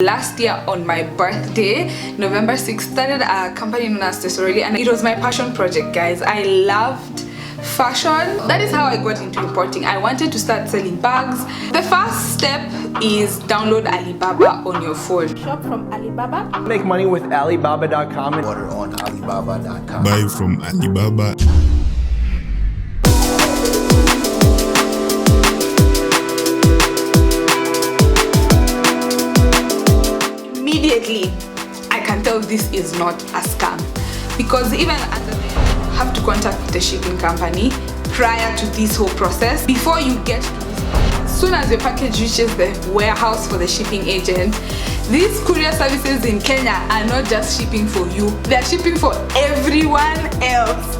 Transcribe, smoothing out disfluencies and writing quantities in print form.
Last year on my birthday, November 6th, started a company known as Tesorelli, and it was my passion project, guys. I loved fashion. That is how I got into importing. I wanted to start selling bags. The first step is download Alibaba on your phone. Shop from Alibaba. Make money with Alibaba.com and order on Alibaba.com. Buy from Alibaba. Immediately, I can tell this is not a scam, because even at the have to contact the shipping company prior to this whole process. Before you get to this, as soon as your package reaches the warehouse for the shipping agent, these courier services in Kenya are not just shipping for you, they're shipping for everyone else.